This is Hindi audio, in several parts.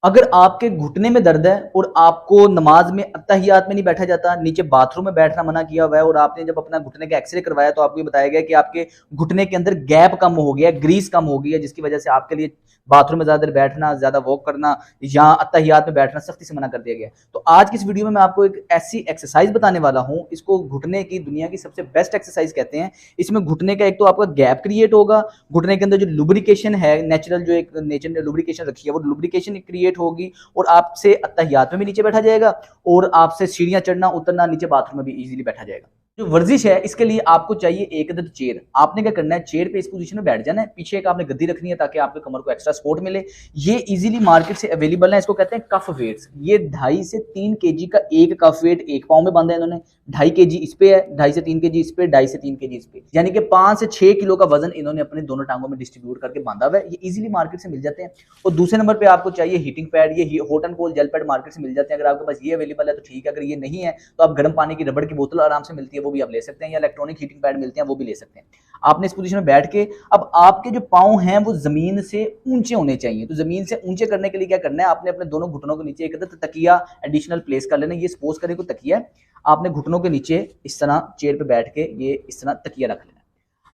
अगर आपके घुटने में दर्द है और आपको नमाज में अत्तहियात में नहीं बैठा जाता, नीचे बाथरूम में बैठना मना किया हुआ है और आपने जब अपना घुटने का एक्सरे करवाया तो आपको ये बताया गया कि आपके घुटने के अंदर गैप कम हो गया, ग्रीस कम हो गई है, जिसकी वजह से आपके लिए बाथरूम में ज्यादा देर बैठना, ज्यादा वॉक करना या अत्तहियात में बैठना सख्ती से मना कर दिया गया। तो आज की इस वीडियो में मैं आपको एक ऐसी एक्सरसाइज बताने वाला हूं, इसको घुटने की दुनिया की सबसे बेस्ट एक्सरसाइज कहते हैं। इसमें घुटने का एक तो आपका गैप क्रिएट होगा, घुटने के अंदर जो लुब्रिकेशन है, नेचुरल जो एक नेचर ने लुब्रिकेशन रखी है वो लुब्रिकेशन क्रिएट होगी और आपसे अत्तहियात में भी नीचे बैठा जाएगा और आपसे सीढ़ियां चढ़ना उतरना नीचे बाथरूम में भी इजीली बैठा जाएगा। जो वर्जिश है इसके लिए आपको चाहिए एक अदद चेयर। आपने क्या करना है, चेयर पे इस पोजीशन में बैठ जाना है, पीछे एक आपने गद्दी रखनी है ताकि आपके कमर को एक्स्ट्रा सपोर्ट मिले। ये इजीली मार्केट से अवेलेबल है, इसको कहते हैं कफ वेट्स। ये 2.5 से 3 केजी का एक कफ वेट एक पाँव में बांधा है इन्होंने। 2.5 केजी इस पे है, 2.5 से 3 केजी इस पे, 2.5 से 3 केजी इस पे, यानी कि 5 से 6 किलो का वजन इन्होंने अपने दोनों टांगों में डिस्ट्रीब्यूट करके बांधा हुआ है। ये इजीली मार्केट से मिल जाते हैं। और दूसरे नंबर पे आपको चाहिए हीटिंग पैड। ये hot and cold jail pad market से मिल जाते हैं। अगर आपके पास ये अवेलेबल है तो ठीक है, अगर ये नहीं है तो आप गर्म पानी की रबड़ की बोतल आराम से मिलती है वो भी आप ले सकते हैं, या इलेक्ट्रॉनिक हीटिंग पैड मिलते हैं वो भी ले सकते हैं। आपने इस पोजीशन में बैठ के अब आपके जो पांव हैं वो जमीन से ऊंचे होने चाहिए। तो जमीन से ऊंचे करने के लिए क्या करना है, आपने अपने दोनों घुटनों के नीचे एक तकिया एडिशनल प्लेस कर लेना। ये सपोज करें को तकिया है, आपने घुटनों के नीचे इस तरह चेयर पे बैठ के ये इस तरह तकिया रख लेना।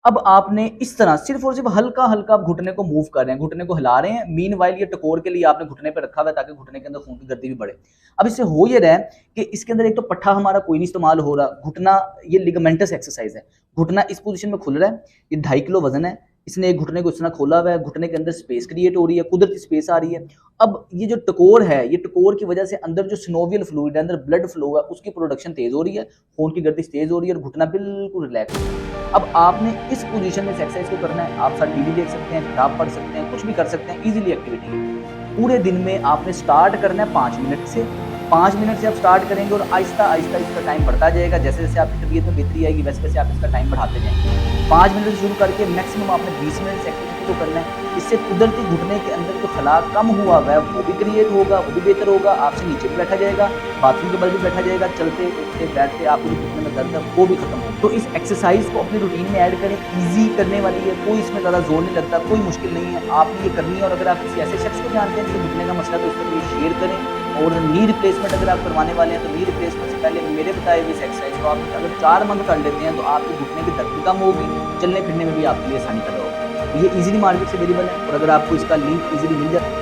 अब आपने इस तरह सिर्फ और सिर्फ हल्का हल्का आप घुटने को मूव कर रहे हैं, घुटने को हिला रहे हैं। मीन वाइल ये टकोर के लिए आपने घुटने पे रखा हुआ है ताकि घुटने के अंदर खून की गर्दी भी बढ़े। अब इससे हो ये रहा है कि इसके अंदर एक तो पट्ठा हमारा कोई नहीं इस्तेमाल हो रहा, घुटना ये लिगामेंटस एक्सरसाइज है। घुटना इस पोजीशन में खुल रहा है, ये 2.5 किलो वजन है, इसने एक घुटने को इस तरह खोला हुआ है, घुटने के अंदर स्पेस क्रिएट हो रही है, कुदरती स्पेस आ रही है। अब ये जो टकोर है, ये टकोर की वजह से अंदर जो सिनोवियल फ्लूइड है, अंदर ब्लड फ्लो है, उसकी प्रोडक्शन तेज हो रही है, खून की गर्दिश तेज हो रही है और घुटना बिल्कुल रिलैक्स हो रहा है। अब आपने इस पोजीशन में इस एक्सरसाइज को करना है। आप साथ टीवी देख सकते हैं, किताब पढ़ सकते हैं, कुछ भी कर सकते हैं, इजीली एक्टिविटी है। पूरे दिन में आपने स्टार्ट करना है 5 मिनट से। 5 मिनट से आप स्टार्ट करेंगे और आहिस्ता आहिस्ता इसका टाइम बढ़ता जाएगा। जैसे जैसे आपकी तबीयत में बेहतरी आएगी वैसे वैसे आप इसका टाइम बढ़ाते जाएंगे। 5 मिनट से शुरू करके मैक्सिमम आपने 20 मिनट एक्टिविटी को करना है। इससे कुदरती घुटने के अंदर जो खला कम हुआ है वो भी क्रिएट होगा, वो भी बेहतर होगा। आपसे नीचे भी बैठा जाएगा, बाथरूम के बल भी बैठा जाएगा, चलते उठते बैठते आपको जो घुटने में दर्द है वो भी खत्म होगा। तो इस एक्सरसाइज को अपनी रूटीन में ऐड करें, ईजी करने वाली है, कोई इसमें ज़्यादा जोर नहीं लगता, कोई मुश्किल नहीं है, आपने ये करनी है। और अगर आप किसी ऐसे शख्स को जानते हैं जिसे घुटने का मसला तो उसके लिए शेयर करें। और नी रिप्लेसमेंट अगर आप करवाने वाले हैं तो नी रिप्लेसमेंट से पहले मेरे बताए हुए इस एक्सरसाइज को आप अगर 4 मंथ कर लेते हैं तो आपके घुटने की दर्द भी कम होगी, चलने फिरने में भी आपके लिए आसानी पैदा होगी। ये इजीली मार्केट से अवेलेबल है और अगर आपको इसका लिंक इजीली मिल जाए